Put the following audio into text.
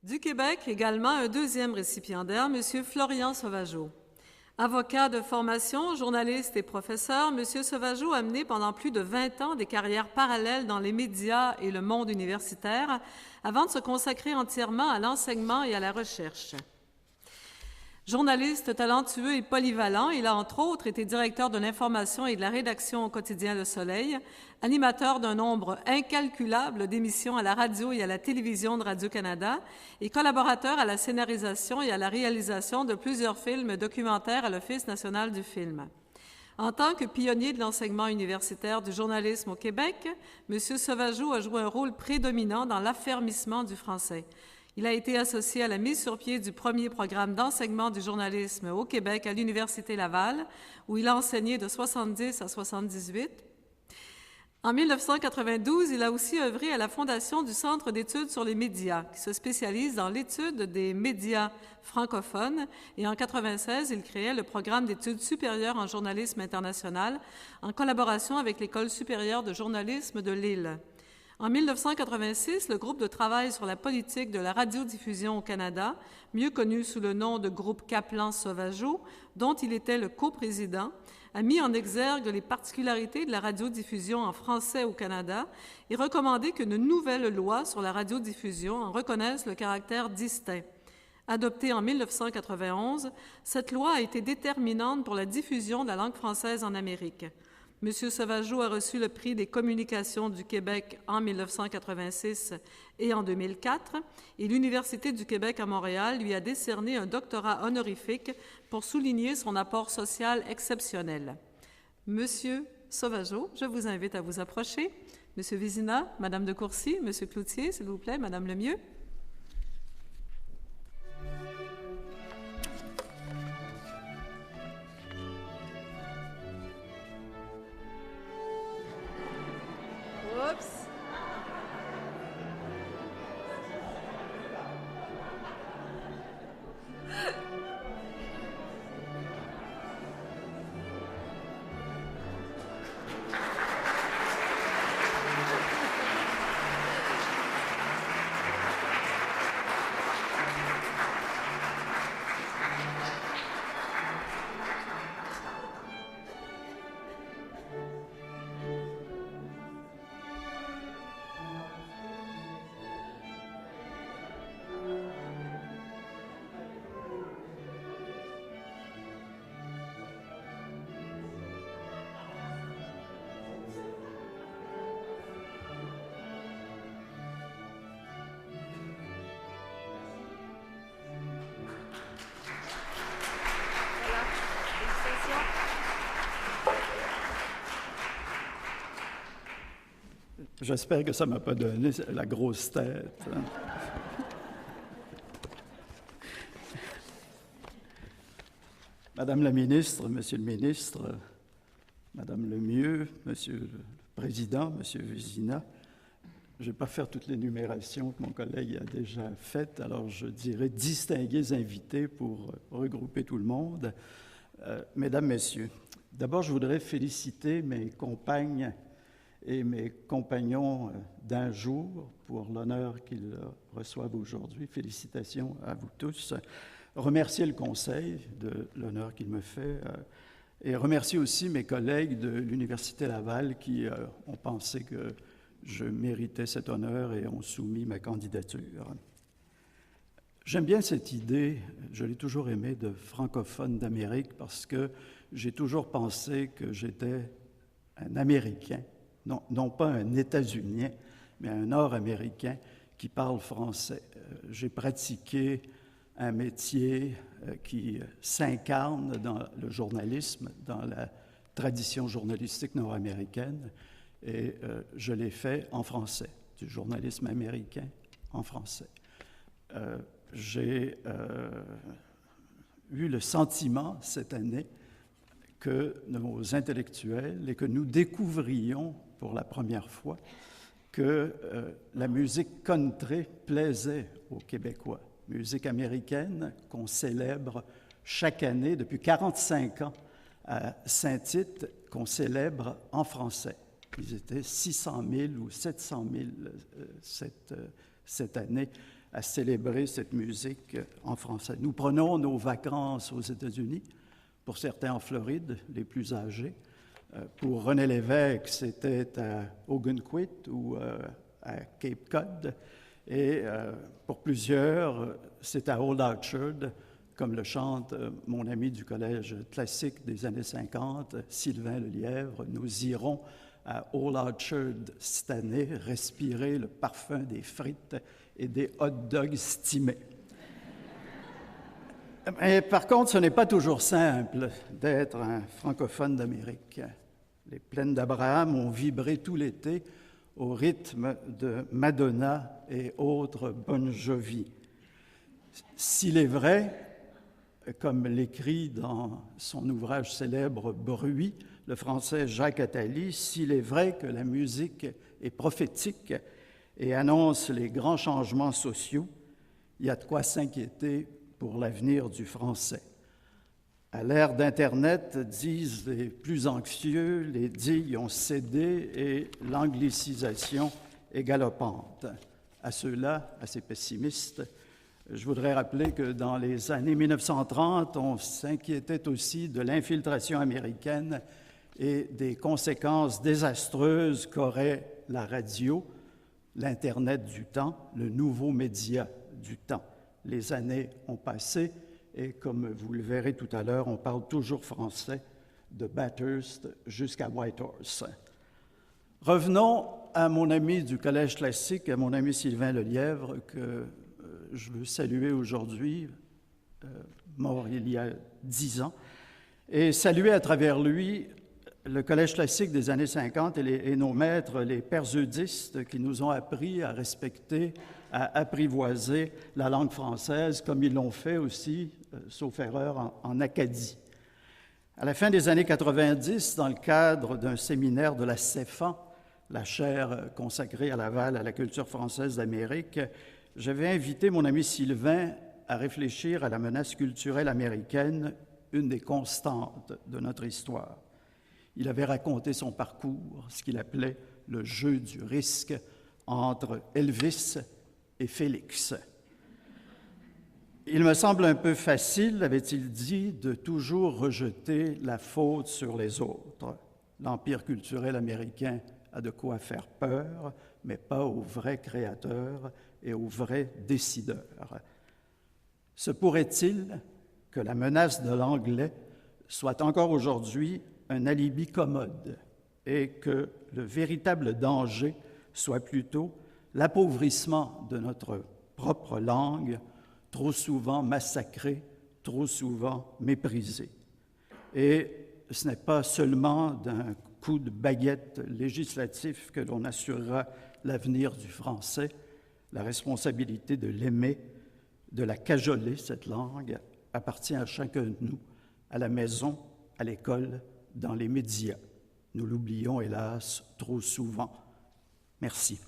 Du Québec, également un deuxième récipiendaire, M. Florian Sauvageau. Avocat de formation, journaliste et professeur, M. Sauvageau a mené pendant plus de 20 ans des carrières parallèles dans les médias et le monde universitaire avant de se consacrer entièrement à l'enseignement et à la recherche. Journaliste talentueux et polyvalent, il a entre autres été directeur de l'information et de la rédaction au quotidien Le Soleil, animateur d'un nombre incalculable d'émissions à la radio et à la télévision de Radio-Canada et collaborateur à la scénarisation et à la réalisation de plusieurs films documentaires à l'Office national du film. En tant que pionnier de l'enseignement universitaire du journalisme au Québec, M. Sauvageau a joué un rôle prédominant dans l'affermissement du français. Il a été associé à la mise sur pied du premier programme d'enseignement du journalisme au Québec à l'Université Laval, où il a enseigné de 70 à 78. En 1992, il a aussi œuvré à la fondation du Centre d'études sur les médias, qui se spécialise dans l'étude des médias francophones. Et en 1996, il créait le programme d'études supérieures en journalisme international, en collaboration avec l'École supérieure de journalisme de Lille. En 1986, le groupe de travail sur la politique de la radiodiffusion au Canada, mieux connu sous le nom de groupe Kaplan-Sauvageau, dont il était le coprésident, a mis en exergue les particularités de la radiodiffusion en français au Canada et recommandé qu'une nouvelle loi sur la radiodiffusion en reconnaisse le caractère distinct. Adoptée en 1991, cette loi a été déterminante pour la diffusion de la langue française en Amérique. M. Sauvageau a reçu le prix des communications du Québec en 1986 et en 2004, et l'Université du Québec à Montréal lui a décerné un doctorat honorifique pour souligner son apport social exceptionnel. Monsieur Sauvageau, je vous invite à vous approcher. Monsieur Vézina, Madame de Courcy, Monsieur Cloutier, s'il vous plaît, Madame Lemieux. J'espère que ça ne m'a pas donné la grosse tête. Madame la ministre, Monsieur le ministre, Madame Lemieux, Monsieur le Président, Monsieur Vézina, je ne vais pas faire toute l'énumération que mon collègue a déjà faite, alors je dirais distingués invités pour regrouper tout le monde. Mesdames, Messieurs, d'abord je voudrais féliciter mes compagnes et mes compagnons d'un jour pour l'honneur qu'ils reçoivent aujourd'hui. Félicitations à vous tous. Remercier le Conseil de l'honneur qu'il me fait et remercier aussi mes collègues de l'Université Laval qui ont pensé que je méritais cet honneur et ont soumis ma candidature. J'aime bien cette idée, je l'ai toujours aimée, de francophone d'Amérique parce que j'ai toujours pensé que j'étais un Américain. Non pas un États-Unien, mais un Nord-Américain qui parle français. J'ai pratiqué un métier qui s'incarne dans le journalisme, dans la tradition journalistique nord-américaine, et je l'ai fait en français, du journalisme américain en français. J'ai eu le sentiment cette année que nos intellectuels et que nous découvrions pour la première fois que la musique country plaisait aux Québécois. Musique américaine qu'on célèbre chaque année depuis 45 ans à Saint-Tite, qu'on célèbre en français. Ils étaient 600 000 ou 700 000 cette année à célébrer cette musique en français. Nous prenons nos vacances aux États-Unis, pour certains en Floride, les plus âgés. Pour René Lévesque, c'était à Ogunquit ou à Cape Cod. Et pour plusieurs, c'est à Old Orchard, comme le chante mon ami du Collège classique des années 50, Sylvain Lelièvre. Nous irons à Old Orchard cette année respirer le parfum des frites et des hot dogs stimés. Mais par contre, ce n'est pas toujours simple d'être un francophone d'Amérique. Les plaines d'Abraham ont vibré tout l'été au rythme de Madonna et autres Bon Jovi. S'il est vrai, comme l'écrit dans son ouvrage célèbre « Bruit », le Français Jacques Attali, s'il est vrai que la musique est prophétique et annonce les grands changements sociaux, il y a de quoi s'inquiéter pour l'avenir du français. À l'ère d'Internet, disent les plus anxieux, les digues ont cédé et l'anglicisation est galopante. À ceux-là, assez pessimistes, je voudrais rappeler que dans les années 1930, on s'inquiétait aussi de l'infiltration américaine et des conséquences désastreuses qu'aurait la radio, l'Internet du temps, le nouveau média du temps. Les années ont passé et, comme vous le verrez tout à l'heure, on parle toujours français de Bathurst jusqu'à Whitehorse. Revenons à mon ami du Collège classique, à mon ami Sylvain Lelièvre, que je veux saluer aujourd'hui, mort il y a 10 ans, et saluer à travers lui le Collège classique des années 50 et nos maîtres, les pères eudistes, qui nous ont appris à respecter, à apprivoiser la langue française, comme ils l'ont fait aussi, sauf erreur, en Acadie. À la fin des années 90, dans le cadre d'un séminaire de la CEFAN, la chaire consacrée à Laval à la culture française d'Amérique, j'avais invité mon ami Sylvain à réfléchir à la menace culturelle américaine, une des constantes de notre histoire. Il avait raconté son parcours, ce qu'il appelait le jeu du risque entre Elvis et Félix. Il me semble un peu facile, avait-il dit, de toujours rejeter la faute sur les autres. L'empire culturel américain a de quoi faire peur, mais pas aux vrais créateurs et aux vrais décideurs. Se pourrait-il que la menace de l'anglais soit encore aujourd'hui un alibi commode et que le véritable danger soit plutôt l'appauvrissement de notre propre langue, trop souvent massacrée, trop souvent méprisée. Et ce n'est pas seulement d'un coup de baguette législatif que l'on assurera l'avenir du français. La responsabilité de l'aimer, de la cajoler, cette langue, appartient à chacun de nous, à la maison, à l'école, dans les médias. Nous l'oublions, hélas, trop souvent. Merci.